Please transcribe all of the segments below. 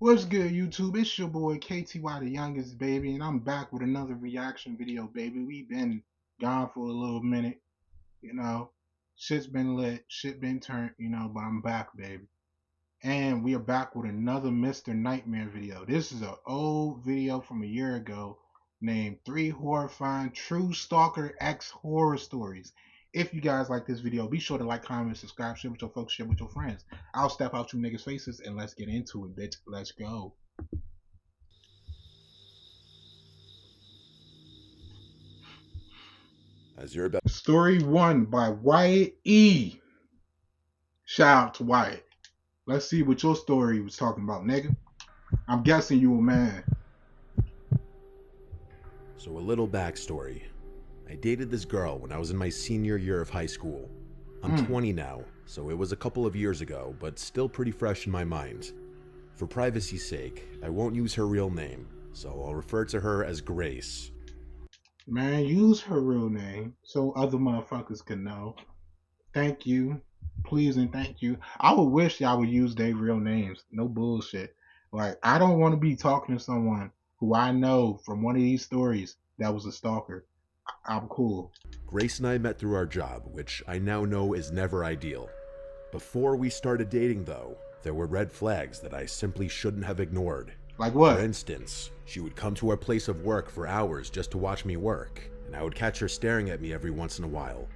What's good, YouTube? It's your boy KTY the youngest, baby, and I'm back with another reaction video, baby. We've been gone for a little minute, you know. Shit's been lit, shit been turned, but I'm back, baby. And we are back with another Mr. Nightmare video. This is an old video from a year ago named 3 Horrifying True Stalker-ex Horror Stories. If you guys like this video, be sure to like, comment, subscribe, share with your folks, share with your friends. I'll step out you niggas' faces and let's get into it, bitch. Let's go. As you're about Story 1 by Wyatt E. Shout out to Wyatt. Let's see what your story was talking about, nigga. I'm guessing you a man. So a little backstory. I dated this girl when I was in my senior year of high school. I'm 20 now, so it was a couple of years ago, but still pretty fresh in my mind. For privacy's sake, I won't use her real name, so I'll refer to her as Grace. Man, use her real name so other motherfuckers can know. Thank you. Please and thank you. I would wish y'all would use their real names. No bullshit. Like, I don't want to be talking to someone who I know from one of these stories that was a stalker. I'm cool. Grace and I met through our job, which I now know is never ideal. Before we started dating, though, there were red flags that I simply shouldn't have ignored. Like what? For instance, she would come to our place of work for hours just to watch me work, and I would catch her staring at me every once in a while.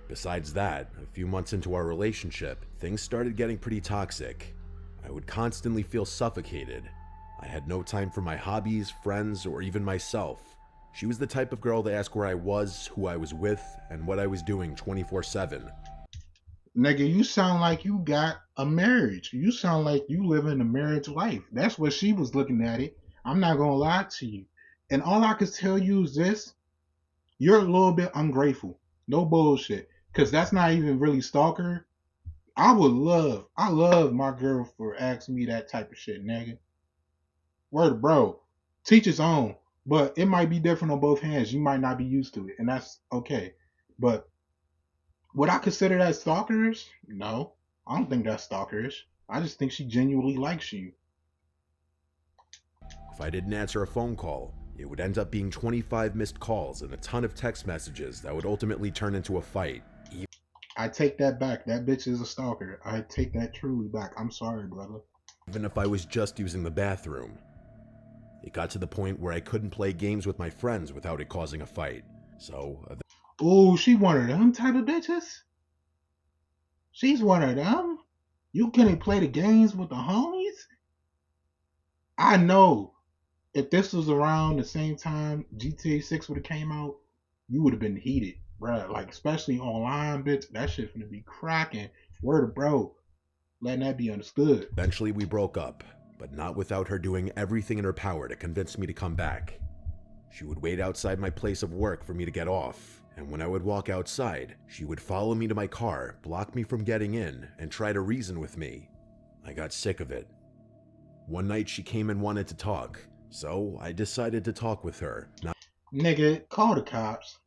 Besides that, a few months into our relationship, things started getting pretty toxic. I would constantly feel suffocated. I had no time for my hobbies, friends, or even myself. She was the type of girl to ask where I was, who I was with, and what I was doing 24/7. Nigga, you sound like you got a marriage. You sound like you live in a marriage life. That's what she was looking at it. I'm not gonna lie to you. And all I can tell you is this: you're a little bit ungrateful. No bullshit. Cause that's not even really stalker. I love my girl for asking me that type of shit, nigga. Word, bro. Teach his own. But it might be different on both hands. You might not be used to it, and that's okay. But would I consider that stalkerish? No, I don't think that's stalkerish. I just think she genuinely likes you. If I didn't answer a phone call, it would end up being 25 missed calls and a ton of text messages that would ultimately turn into a fight. I take that back. That bitch is a stalker. I take that truly back. I'm sorry, brother. Even if I was just using the bathroom. It got to the point where I couldn't play games with my friends without it causing a fight. So, Oh, she one of them type of bitches? She's one of them? You couldn't play the games with the homies? I know. If this was around the same time GTA 6 would have came out, you would have been heated, bruh. Like, especially online, bitch. That shit finna be cracking. Word of bro. Letting that be understood. Eventually we broke up, but not without her doing everything in her power to convince me to come back. She would wait outside my place of work for me to get off, and when I would walk outside, she would follow me to my car, block me from getting in, and try to reason with me. I got sick of it. One night she came and wanted to talk, so I decided to talk with her. Nigga, call the cops.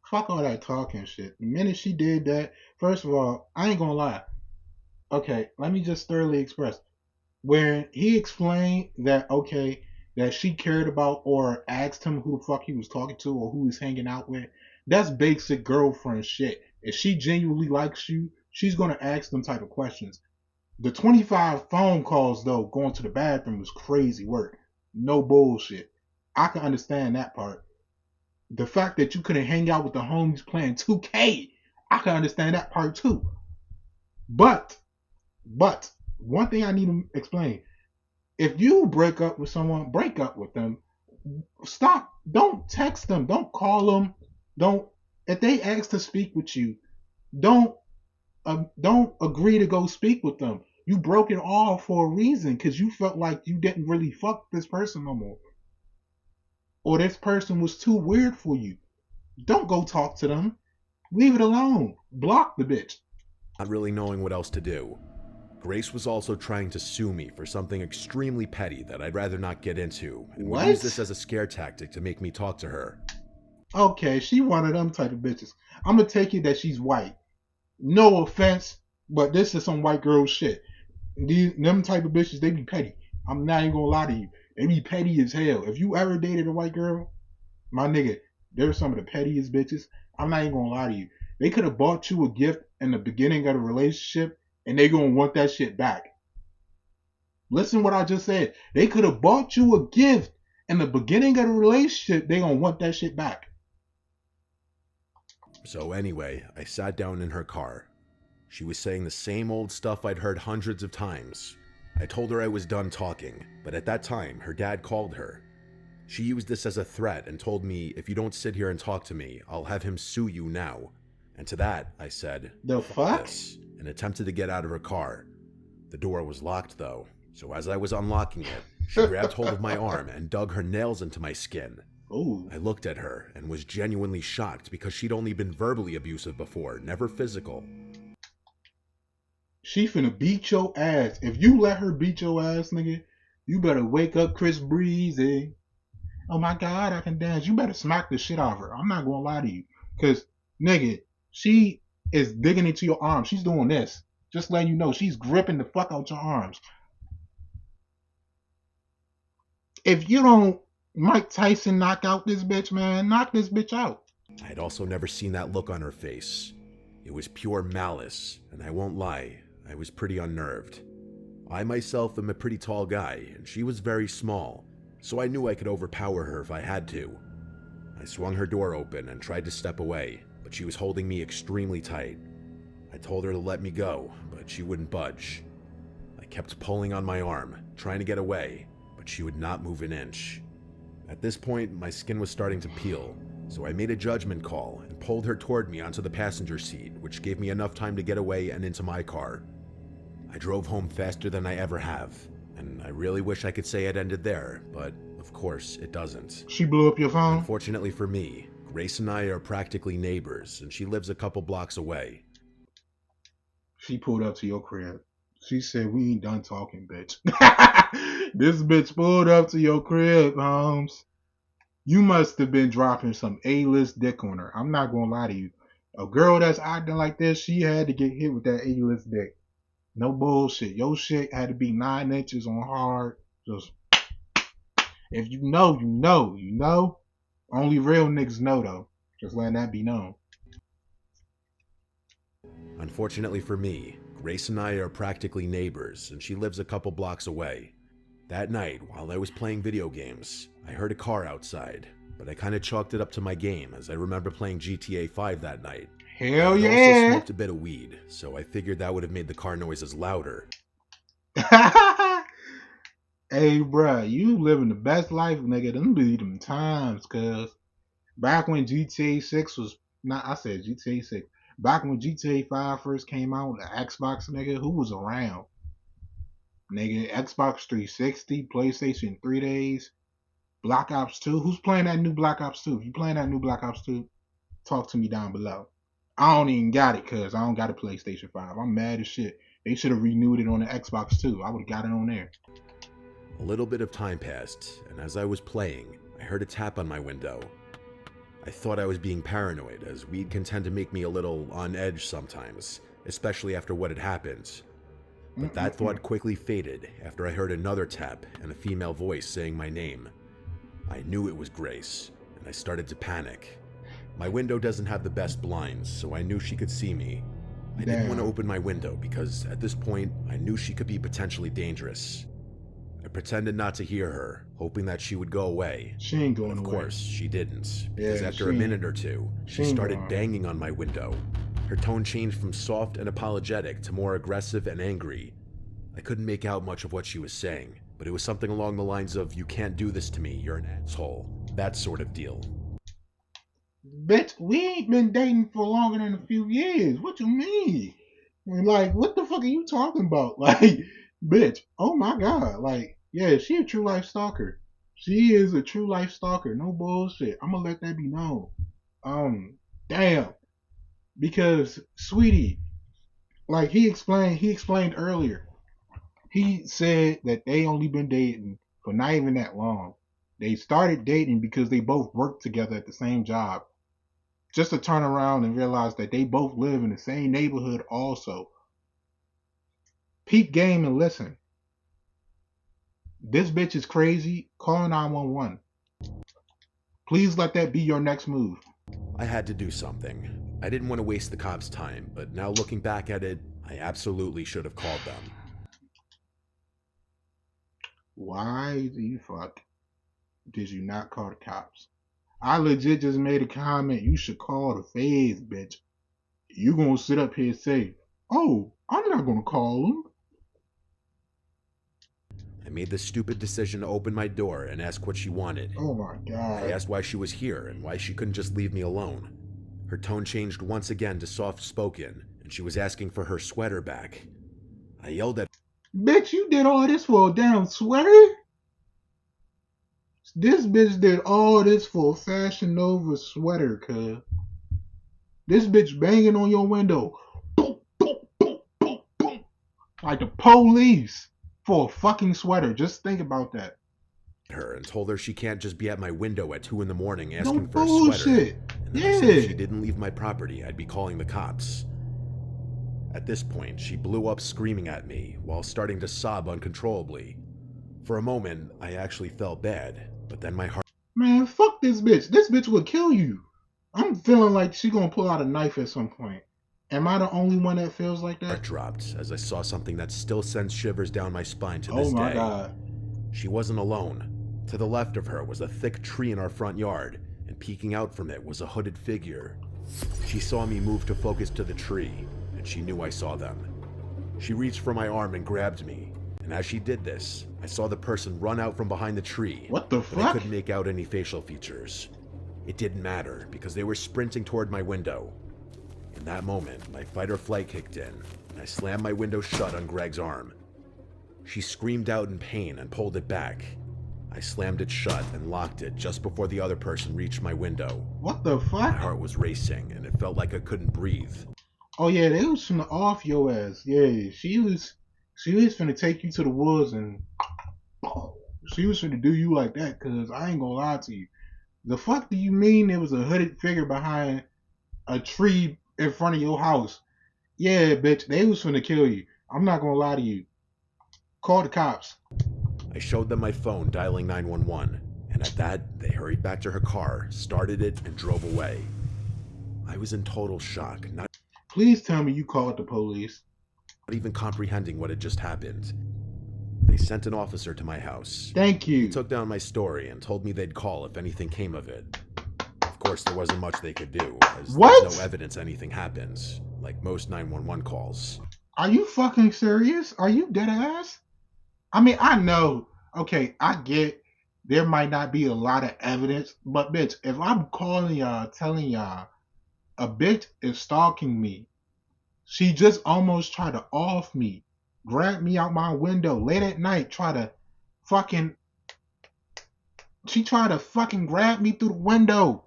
Fuck all that talking shit. The minute she did that, first of all, I ain't gonna lie. Okay, let me just thoroughly express. When he explained that, okay, that she cared about or asked him who the fuck he was talking to or who he's hanging out with, that's basic girlfriend shit. If she genuinely likes you, she's gonna ask them type of questions. The 25 phone calls, though, going to the bathroom was crazy work. No bullshit. I can understand that part. The fact that you couldn't hang out with the homies playing 2K, I can understand that part too. But, one thing I need to explain. If you break up with someone, break up with them. Stop. Don't text them. Don't call them. Don't. If they ask to speak with you, don't agree to go speak with them. You broke it all for a reason because you felt like you didn't really fuck this person no more, or this person was too weird for you. Don't go talk to them. Leave it alone. Block the bitch. Not really knowing what else to do. Grace was also trying to sue me for something extremely petty that I'd rather not get into, and would use this as a scare tactic to make me talk to her. Okay, she one of them type of bitches. I'm gonna take it that she's white. No offense, but this is some white girl shit. Them type of bitches, they be petty. I'm not even gonna lie to you. They be petty as hell. If you ever dated a white girl, my nigga, they're some of the pettiest bitches. I'm not even gonna lie to you. They could have bought you a gift in the beginning of the relationship, and they gonna want that shit back. Listen what I just said. They could have bought you a gift in the beginning of the relationship. They gonna want that shit back. So anyway, I sat down in her car. She was saying the same old stuff I'd heard hundreds of times. I told her I was done talking, but at that time, her dad called her. She used this as a threat and told me, if you don't sit here and talk to me, I'll have him sue you now. And to that, I said, The fuck? this, and attempted to get out of her car. The door was locked though, so as I was unlocking it, she grabbed hold of my arm and dug her nails into my skin. Ooh. I looked at her and was genuinely shocked because she'd only been verbally abusive before, never physical. She finna beat your ass. If you let her beat your ass, nigga, you better wake up Chris Breezy. Oh my God, I can dance. You better smack the shit out of her. I'm not gonna lie to you. Cause, nigga, she is digging into your arms. She's doing this. Just letting you know, she's gripping the fuck out your arms. If you don't Mike Tyson knock out this bitch, man, knock this bitch out. I had also never seen that look on her face. It was pure malice, and I won't lie, I was pretty unnerved. I myself am a pretty tall guy, and she was very small, so I knew I could overpower her if I had to. I swung her door open and tried to step away, but she was holding me extremely tight. I told her to let me go, but she wouldn't budge. I kept pulling on my arm, trying to get away, but she would not move an inch. At this point, my skin was starting to peel, so I made a judgment call and pulled her toward me onto the passenger seat, which gave me enough time to get away and into my car. I drove home faster than I ever have, and I really wish I could say it ended there, but of course it doesn't. She blew up your phone? Unfortunately for me, Grace and I are practically neighbors, and she lives a couple blocks away. She pulled up to your crib. She said, we ain't done talking, bitch. This bitch pulled up to your crib, Holmes. You must have been dropping some A-list dick on her. I'm not gonna lie to you. A girl that's acting like this, she had to get hit with that A-list dick. No bullshit. Your shit had to be 9 inches on hard. Just, if you know, you know. You know? Only real niggas know, though. Just letting that be known. Unfortunately for me, Grace and I are practically neighbors, and she lives a couple blocks away. That night, while I was playing video games, I heard a car outside, but I kinda chalked it up to my game, as I remember playing GTA 5 that night. Hell I yeah! also smoked a bit of weed, so I figured that would have made the car noises louder. Hey, bruh, you living the best life, nigga. Them be them times, cuz. Back when GTA 6 was, not, I said GTA 6. Back when GTA 5 first came out, the Xbox, nigga, who was around? Nigga, Xbox 360, PlayStation 3 days, Black Ops 2. Who's playing that new Black Ops 2? If you playing that new Black Ops 2, talk to me down below. I don't even got it, cuz I don't got a PlayStation 5. I'm mad as shit. They should have renewed it on the Xbox 2. I would have got it on there. A little bit of time passed, and as I was playing, I heard a tap on my window. I thought I was being paranoid, as weed can tend to make me a little on edge sometimes, especially after what had happened. But that thought quickly faded after I heard another tap and a female voice saying my name. I knew it was Grace, and I started to panic. My window doesn't have the best blinds, so I knew she could see me. I didn't want to open my window because at this point, I knew she could be potentially dangerous. I pretended not to hear her, hoping that she would go away. She ain't going But of away. course, she didn't, because Yeah, after a minute or two, she ain't started going. banging on my window. Her tone changed from soft and apologetic to more aggressive and angry. I couldn't make out much of what she was saying, but it was something along the lines of, "You can't do this to me, you're an asshole." That sort of deal. Bitch, we ain't been dating for longer than a few years. What you mean? Like, what the fuck are you talking about? Like, bitch, oh my god. Like, yeah, she a true life stalker. She is a true life stalker. No bullshit. I'm gonna let that be known. Damn. Because, sweetie, like he explained earlier. He said that they only been dating for not even that long. They started dating because they both worked together at the same job. Just to turn around and realize that they both live in the same neighborhood also. Peep game and listen. This bitch is crazy. Call 911. Please let that be your next move. I had to do something. I didn't want to waste the cops' time, but now looking back at it, I absolutely should have called them. Why the fuck did you not call the cops? I legit just made a comment. You should call the feds, bitch. You gonna sit up here and say, oh, I'm not gonna call them. I made the stupid decision to open my door and ask what she wanted. Oh my god. I asked why she was here and why she couldn't just leave me alone. Her tone changed once again to soft-spoken, and she was asking for her sweater back. I yelled at Bitch, you did all this for a damn sweater? This bitch did all this for a Fashion Nova sweater, cuz. This bitch banging on your window. Boom, boom, boom, boom, boom. Like the police for a fucking sweater. Just think about that. her and told her she can't just be at my window at 2 in the morning asking No for a bullshit. sweater. And then I said Yeah. if she didn't leave my property, I'd be calling the cops. At this point, she blew up screaming at me while starting to sob uncontrollably. For a moment, I actually felt bad, but then my heart Man, fuck this bitch. This bitch will kill you. I'm feeling like she gonna pull out a knife at some point. Am I the only one that feels like that? dropped as I saw something that still sends shivers down my spine to Oh this my day. god. She wasn't alone. To the left of her was a thick tree in our front yard, and peeking out from it was a hooded figure. She saw me move to focus to the tree, and she knew I saw them. She reached for my arm and grabbed me, and as she did this, I saw the person run out from behind the tree. What the But I fuck? couldn't make out any facial features. It didn't matter, because they were sprinting toward my window. In that moment, my fight or flight kicked in, and I slammed my window shut on Greg's arm. She screamed out in pain and pulled it back. I slammed it shut and locked it just before the other person reached my window. What the My fuck? heart was racing, and it felt like I couldn't breathe. Oh yeah, they was finna off your ass. Yeah, she was finna take you to the woods and she was finna do you like that, cause I ain't gonna lie to you. The fuck do you mean there was a hooded figure behind a tree in front of your house? Yeah, bitch, they was finna kill you. I'm not gonna lie to you. Call the cops. I showed them my phone dialing 911, and at that, they hurried back to her car, started it, and drove away. I was in total shock, not Please tell me you called the police. even comprehending what had just happened. They sent an officer to my house. Thank He you. took down my story and told me they'd call if anything came of it. Of course, there wasn't much they could do, as What? there's no evidence anything happens, like most 911 calls. Are you fucking serious? Are you dead ass? I mean, I know. Okay, I get there might not be a lot of evidence, but bitch, if I'm calling y'all, telling y'all a bitch is stalking me, she just almost tried to off me, grab me out my window late at night, she tried to fucking grab me through the window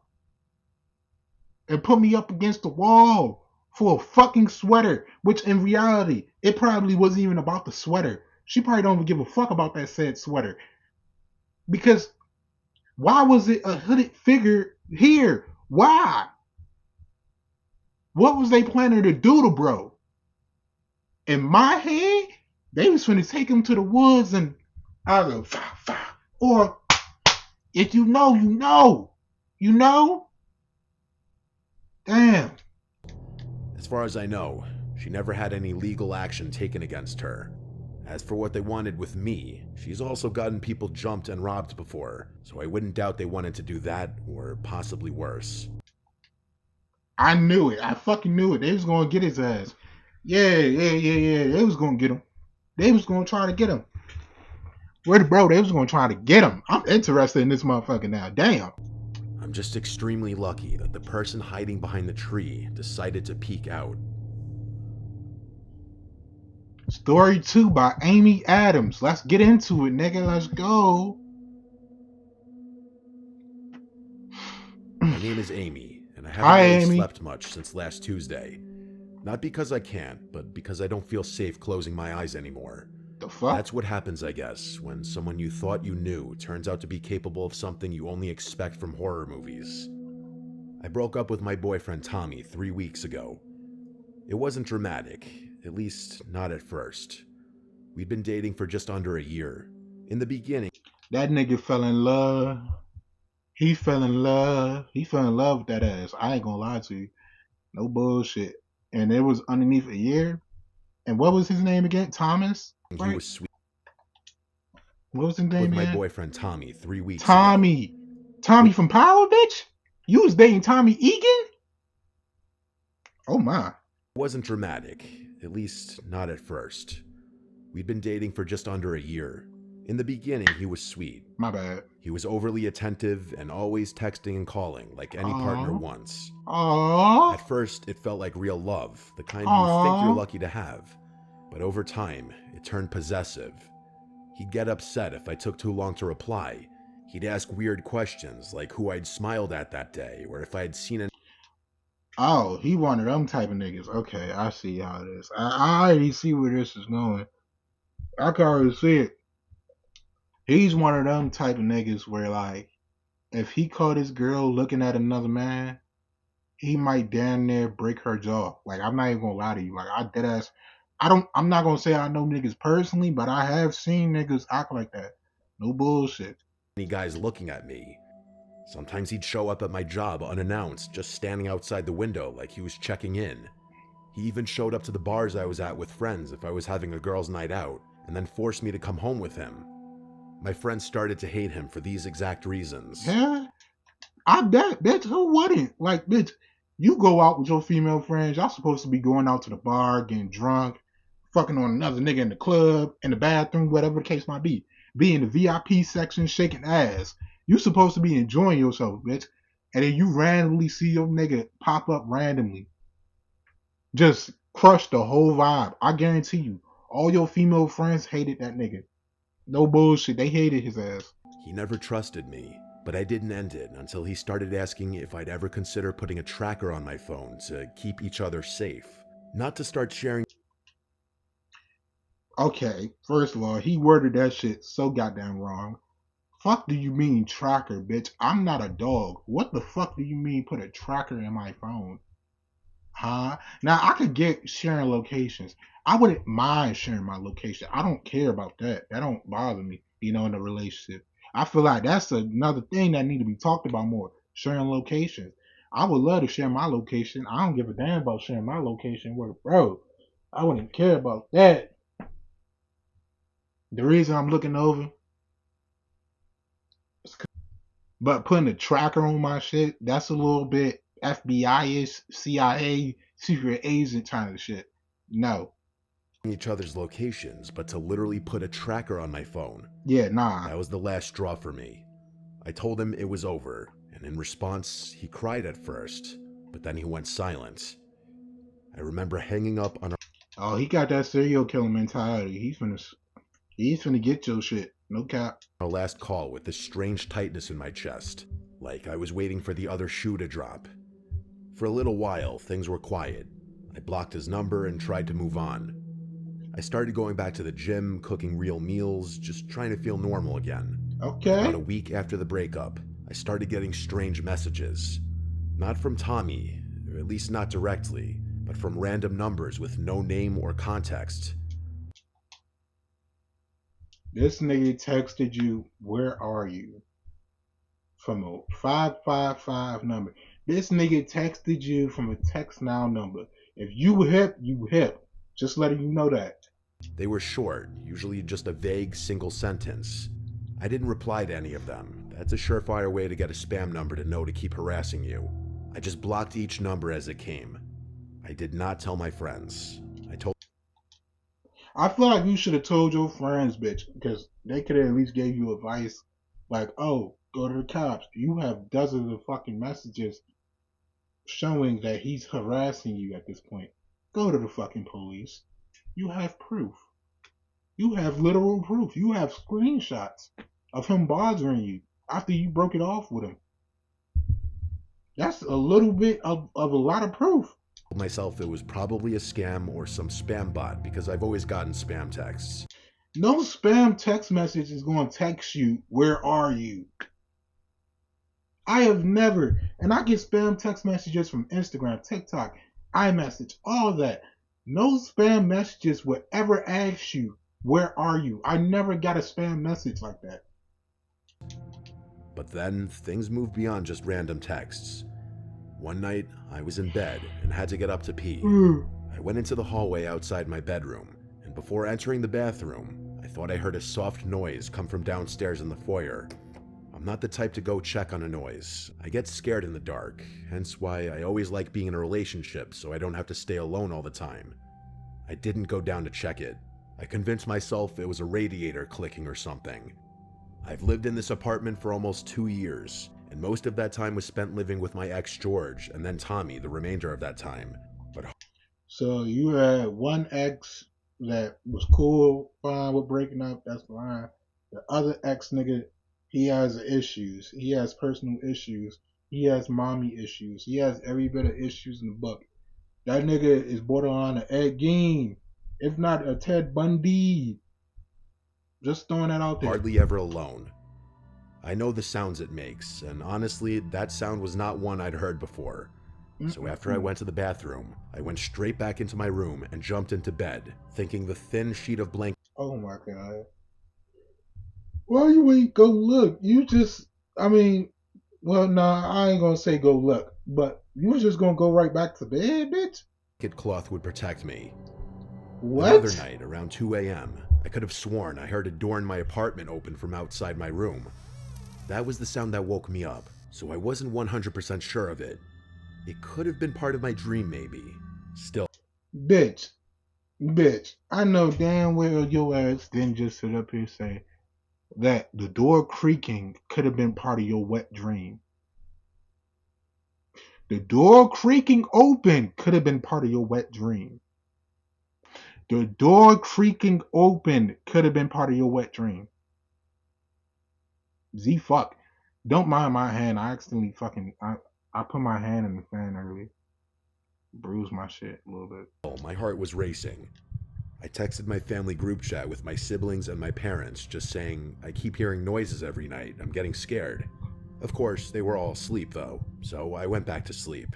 and put me up against the wall for a fucking sweater, which in reality, it probably wasn't even about the sweater. She probably don't even give a fuck about that said sweater. Because why was it a hooded figure here? Why? What was they planning to do to bro? In my head, they was finna take him to the woods and I go, or if you know, you know. You know? Damn. As far as I know, she never had any legal action taken against her. As for what they wanted with me, she's also gotten people jumped and robbed before, so I wouldn't doubt they wanted to do that or possibly worse. I knew it. I fucking knew it. They was gonna get his ass. Yeah. They was gonna get him. They was gonna try to get him. Where the bro? They was gonna try to get him. I'm interested in this motherfucker now. Damn. I'm just extremely lucky that the person hiding behind the tree decided to peek out. Story 2 by Amy Adams. Let's get into it, nigga. Let's go. My name is Amy, and I Hi, haven't really Amy. slept much since last Tuesday. Not because I can't, but because I don't feel safe closing my eyes anymore. The fuck? That's what happens, I guess, when someone you thought you knew turns out to be capable of something you only expect from horror movies. I broke up with my boyfriend Tommy 3 weeks ago. It wasn't dramatic, at least not at first. We'd been dating for just under a year. In the beginning, That nigga fell in love. He fell in love. He fell in love with that ass. I ain't gonna lie to you. No bullshit. And it was underneath a year. And what was his name again? Thomas, he right? was sweet What was his with name my again? boyfriend Tommy 3 weeks ago. Tommy. Tommy from Power, bitch? You was dating Tommy Egan? Oh my. It wasn't dramatic, at least not at first. We'd been dating for just under a year. In the beginning, he was sweet. My bad. He was overly attentive and always texting and calling like any partner wants. Aww. At first, it felt like real love, the kind you think you're Aww. lucky to have. But over time, it turned possessive. He'd get upset if I took too long to reply. He'd ask weird questions like who I'd smiled at that day or if I had seen an. Oh, he one of them type of niggas. Okay, I see how it is. I already see where this is going. I can already see it. He's one of them type of niggas where, like, if he caught his girl looking at another man, he might damn near break her jaw. Like, I'm not even gonna lie to you. Like, I dead ass. I'm not gonna say I know niggas personally, but I have seen niggas act like that. No bullshit. Any guys looking at me. Sometimes he'd show up at my job unannounced, just standing outside the window like he was checking in. He even showed up to the bars I was at with friends if I was having a girls' night out, and then forced me to come home with him. My friends started to hate him for these exact reasons. Yeah, I bet, bitch. Who wouldn't? Like, bitch, you go out with your female friends. Y'all supposed to be going out to the bar, getting drunk, fucking on another nigga in the club, in the bathroom, whatever the case might be. Be in the VIP section shaking ass. You supposed to be enjoying yourself, bitch. And then you randomly see your nigga pop up randomly. Just crush the whole vibe. I guarantee you, all your female friends hated that nigga. No bullshit. They hated his ass. He never trusted me, but I didn't end it until he started asking if I'd ever consider putting a tracker on my phone to keep each other safe. Not to start sharing. Okay, first of all, he worded that shit so goddamn wrong. Fuck do you mean tracker, bitch? I'm not a dog. What the fuck do you mean put a tracker in my phone? Huh? Now I could get sharing locations. I wouldn't mind sharing my location. I don't care about that. That don't bother me, in a relationship. I feel like that's another thing that need to be talked about more. Sharing locations. I would love to share my location. I don't give a damn about sharing my location with bro. I wouldn't care about that. The reason I'm looking over, but putting a tracker on my shit, that's a little bit FBI-ish, CIA, secret agent kind of shit. No. Each other's locations, but to literally put a tracker on my phone. Yeah, nah. That was the last straw for me. I told him it was over, and in response, he cried at first, but then he went silent. I remember hanging up on Oh, he got that serial killer mentality. He's finna get your shit. No cap. our last call with this strange tightness in my chest, like I was waiting for the other shoe to drop. For a little while, things were quiet. I blocked his number and tried to move on. I started going back to the gym, cooking real meals, just trying to feel normal again. Okay. About a week after the breakup, I started getting strange messages. Not from Tommy, or at least not directly, but from random numbers with no name or context. This nigga texted you, where are you? From a 555 number. This nigga texted you from a text now number. If you hip, you hip. Just letting you know that. They were short, usually just a vague single sentence. I didn't reply to any of them. That's a surefire way to get a spam number to know to keep harassing you. I just blocked each number as it came. I did not tell my friends. I feel like you should have told your friends, bitch, because they could have at least gave you advice. Like, oh, go to the cops. You have dozens of fucking messages showing that he's harassing you at this point. Go to the fucking police. You have proof. You have literal proof. You have screenshots of him bothering you after you broke it off with him. That's a little bit of a lot of proof. I told myself it was probably a scam or some spam bot because I've always gotten spam texts. No spam text message is going to text you, where are you? I have never, and I get spam text messages from Instagram, TikTok, iMessage, all that. No spam messages would ever ask you, Where are you? I never got a spam message like that. But then things moved beyond just random texts. One night, I was in bed and had to get up to pee. I went into the hallway outside my bedroom, and before entering the bathroom, I thought I heard a soft noise come from downstairs in the foyer. I'm not the type to go check on a noise. I get scared in the dark, hence why I always like being in a relationship so I don't have to stay alone all the time. I didn't go down to check it. I convinced myself it was a radiator clicking or something. I've lived in this apartment for almost 2 years, and most of that time was spent living with my ex George and then Tommy the remainder of that time. But So you had one ex that was cool, fine with breaking up, that's fine. The other ex nigga, he has issues. He has personal issues. He has mommy issues. He has every bit of issues in the book. That nigga is borderline an Ed Gein, if not a Ted Bundy. Just throwing that out there. hardly ever alone. I know the sounds it makes, and honestly, that sound was not one I'd heard before. So after I went to the bathroom, I went straight back into my room and jumped into bed, thinking the thin sheet of blanket. Oh my god. Why you ain't go look? You just, I mean, well, nah, I ain't gonna say go look, but you was just gonna go right back to bed, bitch? Cloth would protect me. What? Another night, around 2 a.m., I could have sworn I heard a door in my apartment open from outside my room. That was the sound that woke me up, so I wasn't 100% sure of it. It could have been part of my dream, maybe. Still, Bitch. Bitch. I know damn well your ass didn't just sit up here and say that the door creaking could have been part of your wet dream. The door creaking open could have been part of your wet dream. The door creaking open could have been part of your wet dream. Z fuck. Don't mind my hand. I accidentally I put my hand in the fan earlier. Bruised my shit a little bit. my heart was racing. I texted my family group chat with my siblings and my parents, just saying, I keep hearing noises every night. I'm getting scared. Of course, they were all asleep though, so I went back to sleep.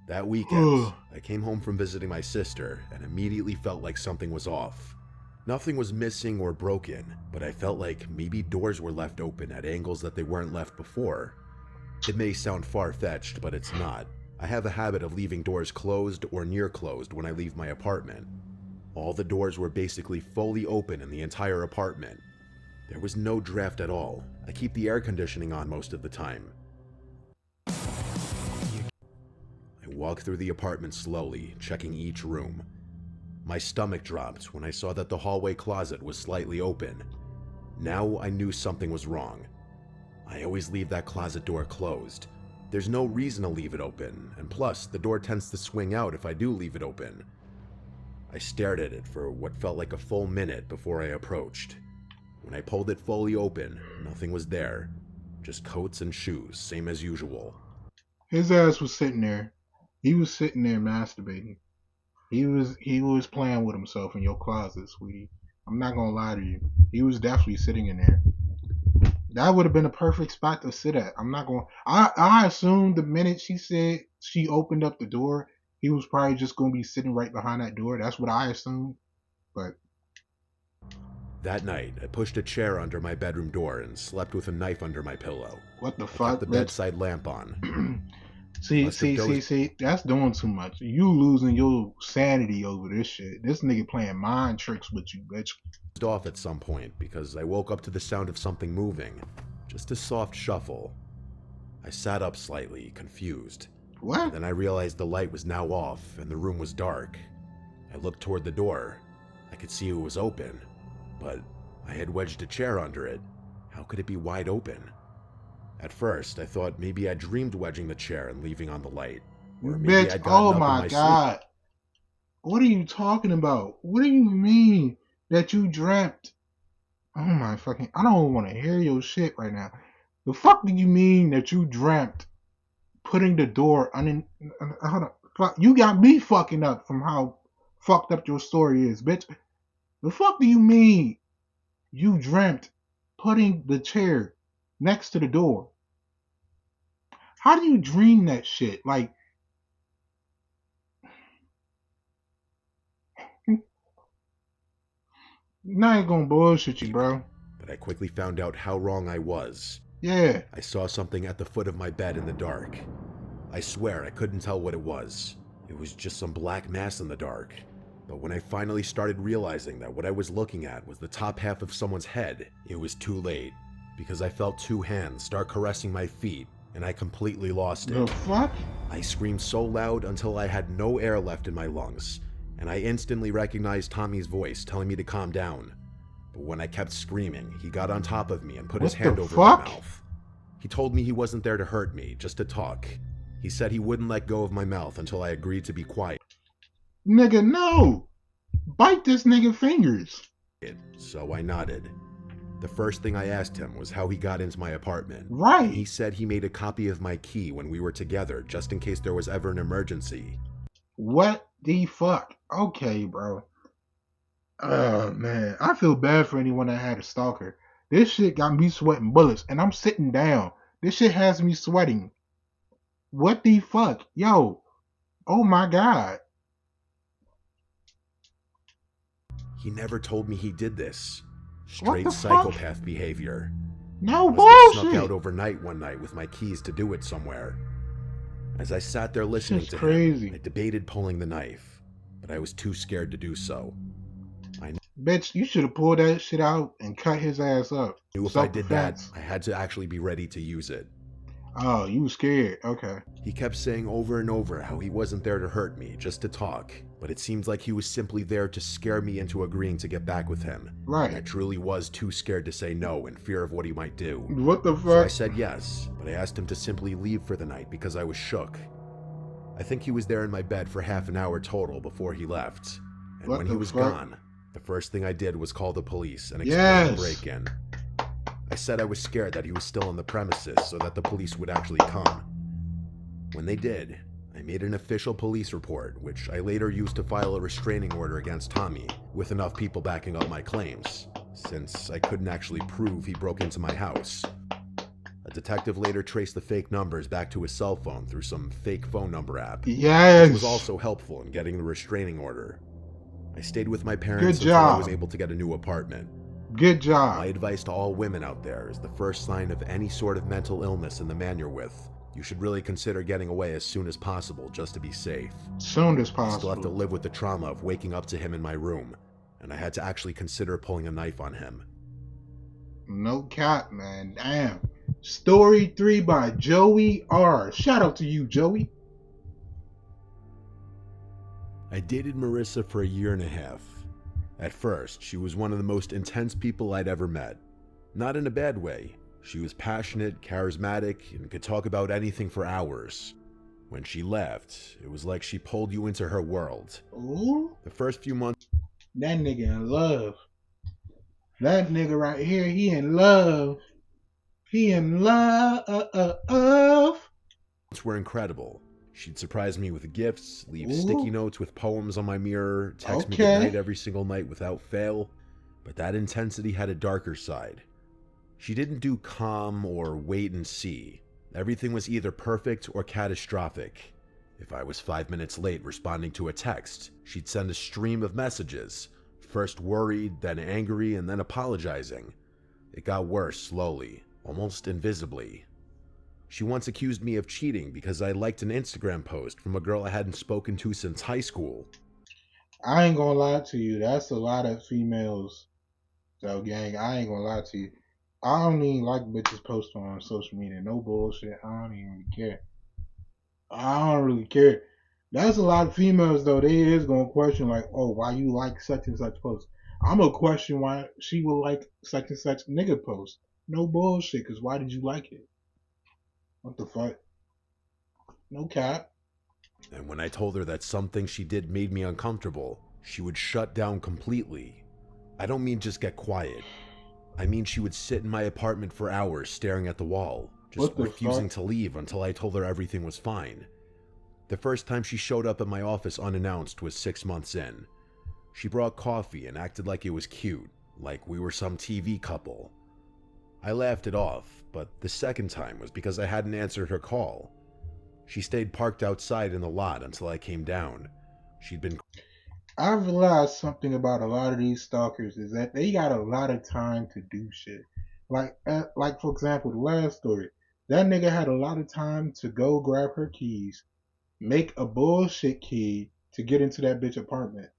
That weekend, I came home from visiting my sister and immediately felt like something was off. Nothing was missing or broken, but I felt like maybe doors were left open at angles that they weren't left before. It may sound far-fetched, but it's not. I have a habit of leaving doors closed or near closed when I leave my apartment. All the doors were basically fully open in the entire apartment. There was no draft at all. I keep the air conditioning on most of the time. I walked through the apartment slowly, checking each room. My stomach dropped when I saw that the hallway closet was slightly open. Now I knew something was wrong. I always leave that closet door closed. There's no reason to leave it open, and plus, the door tends to swing out if I do leave it open. I stared at it for what felt like a full minute before I approached. When I pulled it fully open, nothing was there. Just coats and shoes, same as usual. His ass was sitting there. He was sitting there masturbating. He was playing with himself in your closet, sweetie. I'm not gonna lie to you. He was definitely sitting in there. That would have been a perfect spot to sit at. I'm not going. I assumed the minute she said she opened up the door, he was probably just going to be sitting right behind that door. That's what I assumed. But that night, I pushed a chair under my bedroom door and slept with a knife under my pillow. What the I fuck? kept the bedside lamp on. see. That's doing too much. You losing your sanity over this shit. This nigga playing mind tricks with you, bitch. Off at some point because I woke up to the sound of something moving. Just a soft shuffle. I sat up slightly, confused. What? And then I realized the light was now off and the room was dark. I looked toward the door. I could see it was open, but I had wedged a chair under it. How could it be wide open? At first, I thought maybe I dreamed wedging the chair and leaving on the light. Or maybe Bitch, I'd gotten oh up in my my god. sleep. What are you talking about? What do you mean that you dreamt? Oh my fucking, I don't want to hear your shit right now. The fuck do you mean that you dreamt putting the door on? Hold on. Fuck, you got me fucking up from how fucked up your story is, bitch. The fuck do you mean you dreamt putting the chair next to the door? How do you dream that shit? Like, I ain't gonna bullshit you, bro. But I quickly found out how wrong I was. Yeah. I saw something at the foot of my bed in the dark. I swear I couldn't tell what it was. It was just some black mass in the dark. But when I finally started realizing that what I was looking at was the top half of someone's head, it was too late. Because I felt two hands start caressing my feet, and I completely lost The it. fuck? I screamed so loud until I had no air left in my lungs, and I instantly recognized Tommy's voice telling me to calm down. But when I kept screaming, he got on top of me and put his What the hand over my fuck? mouth. He told me he wasn't there to hurt me, just to talk. He said he wouldn't let go of my mouth until I agreed to be quiet. Nigga, no. Bite this nigga fingers. So I nodded. The first thing I asked him was how he got into my apartment. Right. He said he made a copy of my key when we were together, just in case there was ever an emergency. What the fuck? Okay, bro. Oh, man. I feel bad for anyone that had a stalker. This shit got me sweating bullets, and I'm sitting down. This shit has me sweating. What the fuck? Yo. Oh, my God. He never told me he did this. What Straight the fuck? psychopath behavior. No Must have snuck bullshit. out overnight one night with my keys to do it somewhere. As I sat there listening Shit's to crazy. him, I debated pulling the knife, but I was too scared to do so. Bitch, you should have pulled that shit out and cut his ass up. Knew if I did that, Self-defense. I had to actually be ready to use it. Oh, you was scared. Okay. He kept saying over and over how he wasn't there to hurt me, just to talk, but it seems like he was simply there to scare me into agreeing to get back with him. Right. And I truly was too scared to say no in fear of what he might do. What the fuck? So I said yes, but I asked him to simply leave for the night because I was shook. I think he was there in my bed for half an hour total before he left. And What when the he was fuck? gone, the first thing I did was call the police and explain Yes. the break-in. I said I was scared that he was still on the premises so that the police would actually come. When they did, I made an official police report, which I later used to file a restraining order against Tommy, with enough people backing up my claims, since I couldn't actually prove he broke into my house. A detective later traced the fake numbers back to his cell phone through some fake phone number app, Yes. which was also helpful in getting the restraining order. I stayed with my parents Good until I job. was able to get a new apartment. Good My job. advice to all women out there is the first sign of any sort of mental illness in the man you're with, you should really consider getting away as soon as possible just to be safe. Soon as I still have to possible. live with the trauma of waking up to him in my room, and I had to actually consider pulling a knife on him. No cap, man. Damn. Story 3 by Joey R. Shout out to you, Joey. I dated Marissa for a year and a half. At first, she was one of the most intense people I'd ever met. Not in a bad way. She was passionate, charismatic, and could talk about anything for hours. When she left, it was like she pulled you into her world. Ooh. The first few months That nigga in love. That nigga right here, he in love. He in love. were incredible. She'd surprise me with gifts, leave Ooh. sticky notes with poems on my mirror, text me Okay. goodnight every single night without fail. But that intensity had a darker side. She didn't do calm or wait and see. Everything was either perfect or catastrophic. If I was 5 minutes late responding to a text, she'd send a stream of messages, first worried, then angry, and then apologizing. It got worse slowly, almost invisibly. She once accused me of cheating because I liked an Instagram post from a girl I hadn't spoken to since high school. I ain't gonna lie to you. That's a lot of females. So, gang, I ain't gonna lie to you. I don't even like bitches posting on social media. No bullshit. I don't even really care. I don't really care. That's a lot of females, though. They is gonna question, like, oh, why you like such and such post? I'm gonna question why she would like such and such nigga post. No bullshit, because why did you like it? What the fuck? No cap. And when I told her that something she did made me uncomfortable, she would shut down completely. I don't mean just get quiet. I mean she would sit in my apartment for hours staring at the wall, just What the refusing fuck? to leave until I told her everything was fine. The first time she showed up at my office unannounced was 6 months in. She brought coffee and acted like it was cute, like we were some TV couple. I laughed it off, but the second time was because I hadn't answered her call. She stayed parked outside in the lot until I came down. She'd been I've realized something about a lot of these stalkers is that they got a lot of time to do shit. Like for example, the last story. That nigga had a lot of time to go grab her keys, make a bullshit key to get into that bitch apartment.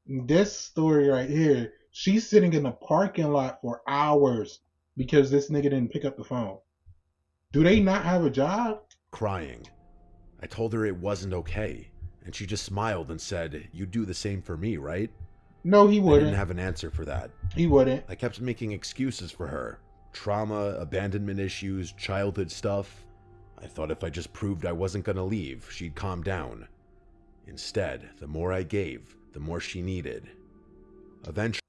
This story right here, she's sitting in the parking lot for hours because this nigga didn't pick up the phone. Do they not have a job? Crying. I told her it wasn't okay, and she just smiled and said, "You'd do the same for me, right?" No, he I didn't wouldn't. have an answer for that. He wouldn't. I kept making excuses for her. Trauma, abandonment issues, childhood stuff. I thought if I just proved I wasn't gonna leave, she'd calm down. Instead, the more I gave, the more she needed. Eventually,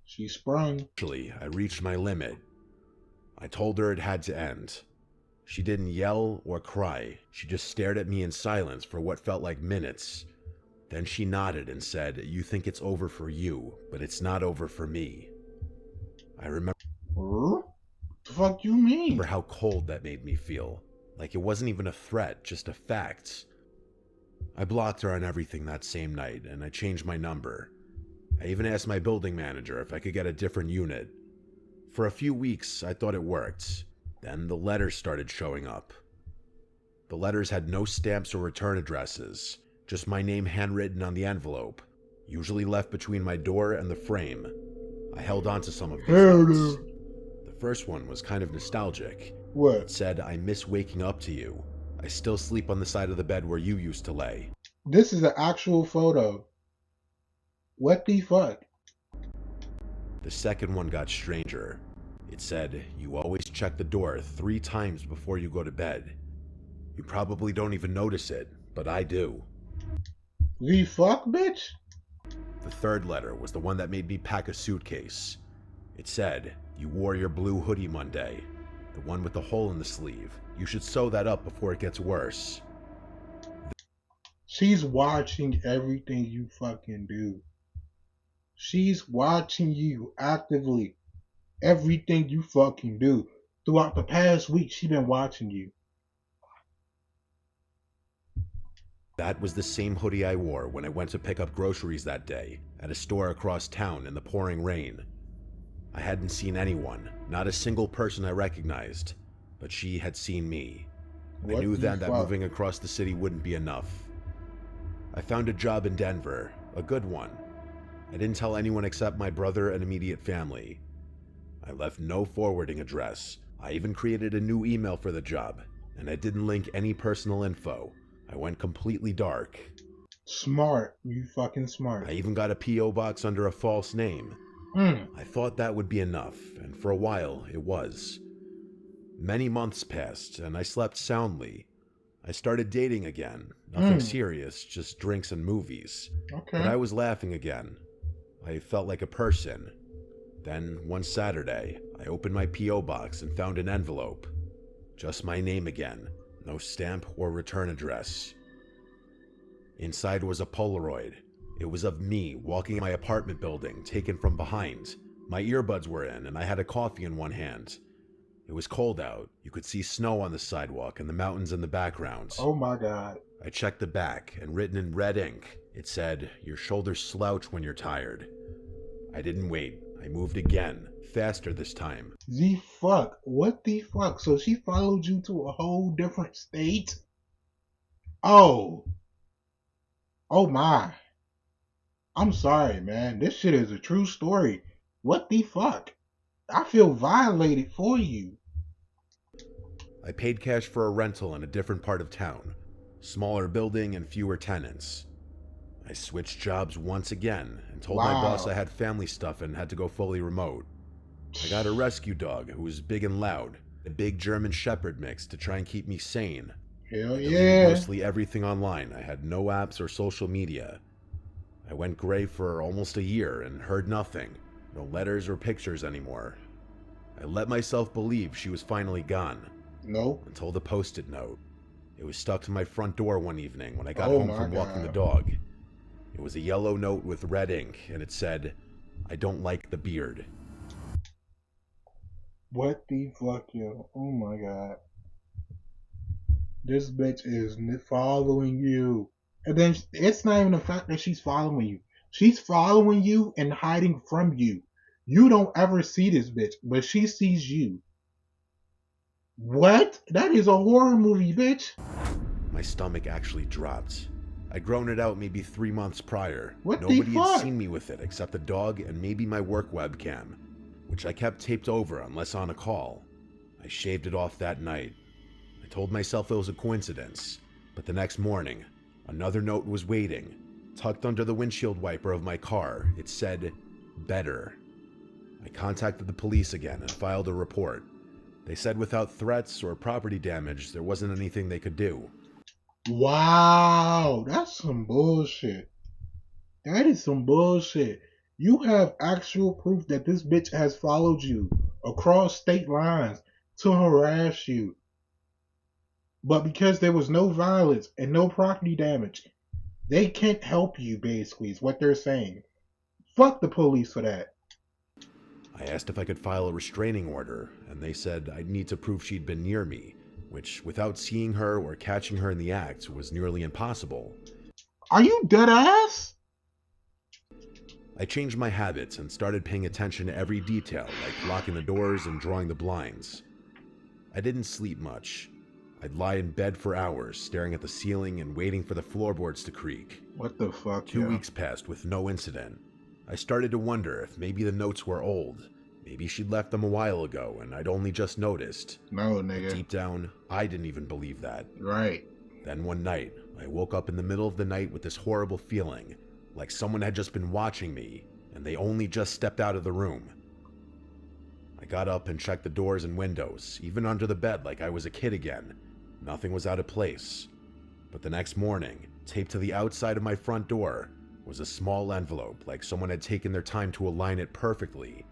She sprung. I reached my limit. I told her it had to end. She didn't yell or cry. She just stared at me in silence for what felt like minutes. Then she nodded and said, "You think it's over for you, but it's not over for me." I remember What the fuck you mean? how cold that made me feel. Like it wasn't even a threat, just a fact. I blocked her on everything that same night, and I changed my number. I even asked my building manager if I could get a different unit. For a few weeks, I thought it worked. Then the letters started showing up. The letters had no stamps or return addresses, just my name handwritten on the envelope, usually left between my door and the frame. I held on to some of these notes. The first one was kind of nostalgic. What? It said, "I miss waking up to you. I still sleep on the side of the bed where you used to lay." This is an actual photo. What the fuck? The second one got stranger. It said, "You always check the door 3 times before you go to bed. You probably don't even notice it, but I do." The fuck, bitch? The third letter was the one that made me pack a suitcase. It said, "You wore your blue hoodie Monday, the one with the hole in the sleeve. You should sew that up before it gets worse." She's watching everything you fucking do. She's watching you actively. Everything you fucking do. Throughout the past week, she's been watching you. That was the same hoodie I wore when I went to pick up groceries that day at a store across town in the pouring rain. I hadn't seen anyone, not a single person I recognized, but she had seen me. I knew then that moving across the city wouldn't be enough. I found a job in Denver, a good one. I didn't tell anyone except my brother and immediate family. I left no forwarding address. I even created a new email for the job, and I didn't link any personal info. I went completely dark. Smart. You fucking smart. I even got a P.O. box under a false name. I thought that would be enough, and for a while it was. Many months passed, and I slept soundly. I started dating again. Nothing serious, just drinks and movies. Okay. But I was laughing again. I felt like a person. Then, one Saturday, I opened my P.O. box and found an envelope. Just my name again. No stamp or return address. Inside was a Polaroid. It was of me walking in my apartment building, taken from behind. My earbuds were in, and I had a coffee in one hand. It was cold out. You could see snow on the sidewalk and the mountains in the background. Oh my god. I checked the back, and written in red ink, it said, "Your shoulders slouch when you're tired." I didn't wait. I moved again, faster this time. The fuck? What the fuck? So she followed you to a whole different state? Oh. Oh my. I'm sorry, man. This shit is a true story. What the fuck? I feel violated for you. I paid cash for a rental in a different part of town. Smaller building and fewer tenants. I switched jobs once again and told my boss I had family stuff and had to go fully remote. I got a rescue dog who was big and loud, a big German Shepherd mix to try and keep me sane. Hell I yeah. mostly everything online. I had no apps or social media. I went gray for almost a year and heard nothing. No letters or pictures anymore. I let myself believe she was finally gone. Nope. Until the post-it note. It was stuck to my front door one evening when I got home from walking the dog. It was a yellow note with red ink, and it said, "I don't like the beard." What the fuck, yo? Oh my god. This bitch is following you. And then it's not even the fact that she's following you. She's following you and hiding from you. You don't ever see this bitch, but she sees you. What? That is a horror movie, bitch. My stomach actually dropped. I'd grown it out maybe 3 months prior. What the Nobody had fuck? seen me with it except the dog and maybe my work webcam, which I kept taped over unless on a call. I shaved it off that night. I told myself it was a coincidence, but the next morning, another note was waiting. Tucked under the windshield wiper of my car, it said, "Better." I contacted the police again and filed a report. They said without threats or property damage, there wasn't anything they could do. Wow, that's some bullshit. That is some bullshit. You have actual proof that this bitch has followed you across state lines to harass you. But because there was no violence and no property damage, they can't help you, basically, is what they're saying. Fuck the police for that. I asked if I could file a restraining order, and they said I'd need to prove she'd been near me, which, without seeing her or catching her in the act, was nearly impossible. Are you dead ass? I changed my habits and started paying attention to every detail, like locking the doors and drawing the blinds. I didn't sleep much. I'd lie in bed for hours, staring at the ceiling and waiting for the floorboards to creak. What the fuck, 2 weeks passed with no incident. I started to wonder if maybe the notes were old. Maybe she'd left them a while ago and I'd only just noticed. No, But nigga. deep down, I didn't even believe that. Right. Then one night, I woke up in the middle of the night with this horrible feeling, like someone had just been watching me, and they only just stepped out of the room. I got up and checked the doors and windows, even under the bed like I was a kid again. Nothing was out of place. But the next morning, taped to the outside of my front door, was a small envelope like someone had taken their time to align it perfectly.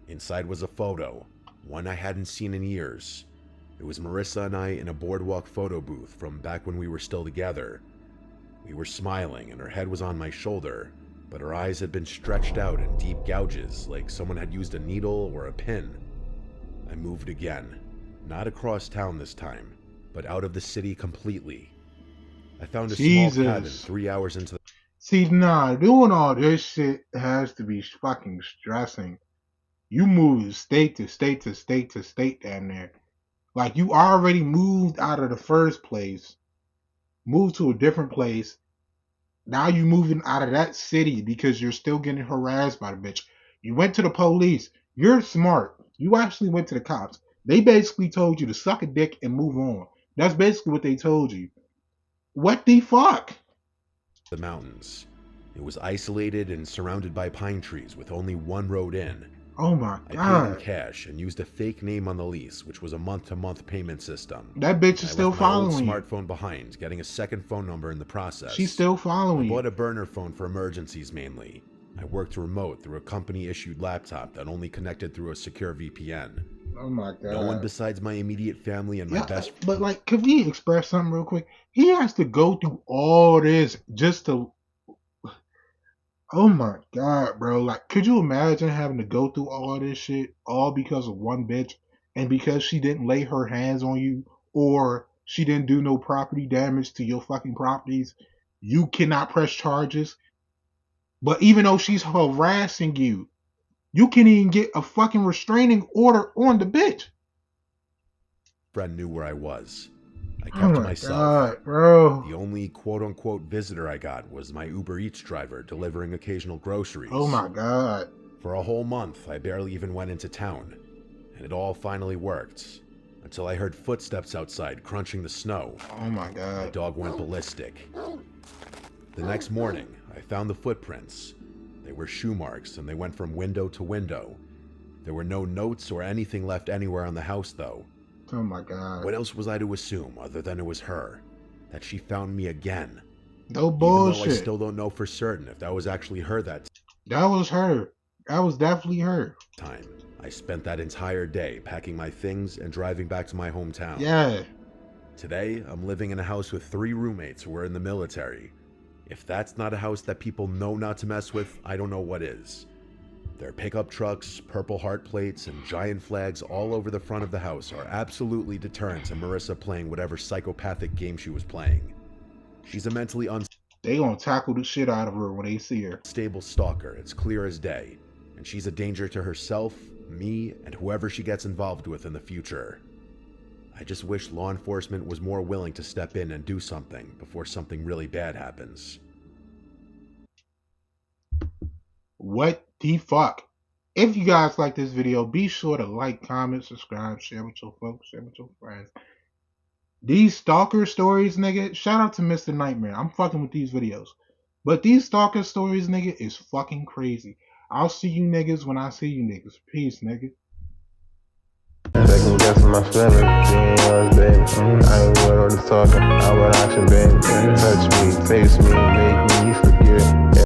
Inside was a photo, one I hadn't seen in years. It was Marissa and I in a boardwalk photo booth from back when we were still together. We were smiling and her head was on my shoulder, but her eyes had been stretched out in deep gouges like someone had used a needle or a pin. I moved again, not across town this time, but out of the city completely. I found a small cabin 3 hours into the... See, nah, doing all this shit has to be fucking stressing. You moved state to state to state to state down there. Like, you already moved out of the first place, moved to a different place. Now you moving out of that city because you're still getting harassed by the bitch. You went to the police. You're smart. You actually went to the cops. They basically told you to suck a dick and move on. That's basically what they told you. What the fuck? The mountains. It was isolated and surrounded by pine trees with only one road in. Oh my I paid in god. cash and used a fake name on the lease, which was a month-to-month payment system. That bitch is I still left my old following you. smartphone behind, getting a second phone number in the process. She's still I following bought you. a burner phone for emergencies mainly. I worked remote through a company-issued laptop that only connected through a secure VPN. Oh my god. No one besides my immediate family and my best... But like, could we express something real quick? He has to go through all this just to... Oh my god, bro. Like, could you imagine having to go through all this shit all because of one bitch and because she didn't lay her hands on you or she didn't do no property damage to your fucking properties? You cannot press charges. But even though she's harassing you, you can't even get a fucking restraining order on the bitch. friend knew where I was. I Oh kept to my myself. god, bro. The only quote-unquote visitor I got was my Uber Eats driver delivering occasional groceries. Oh my god. For a whole month, I barely even went into town, and it all finally worked, until I heard footsteps outside crunching the snow. Oh my My god. dog went ballistic. The next morning, I found the footprints. They were shoe marks, and they went from window to window. There were no notes or anything left anywhere on the house, though. Oh my god. What else was I to assume other than it was her? That she found me again. No Even bullshit. though I still don't know for certain if that was actually her that That was her. That was definitely her. time. I spent that entire day packing my things and driving back to my hometown. Yeah. Today, I'm living in a house with 3 roommates who are in the military. If that's not a house that people know not to mess with, I don't know what is. Their pickup trucks, purple heart plates, and giant flags all over the front of the house are absolutely deterrent to Marissa playing whatever psychopathic game she was playing. She's a mentally They gonna tackle the shit out of her when they see her. unstable stalker, it's clear as day, and she's a danger to herself, me, and whoever she gets involved with in the future. I just wish law enforcement was more willing to step in and do something before something really bad happens. What the fuck? If you guys like this video, be sure to like, comment, subscribe, share with your folks, share with your friends. These stalker stories, nigga, shout out to Mr. Nightmare. I'm fucking with these videos. But these stalker stories, nigga, is fucking crazy. I'll see you niggas when I see you niggas. Peace, nigga. Second guessing my feelings, she ain't yours, baby. I ain't worried all this talking, how about action, baby? Touch me, face me, make me forget.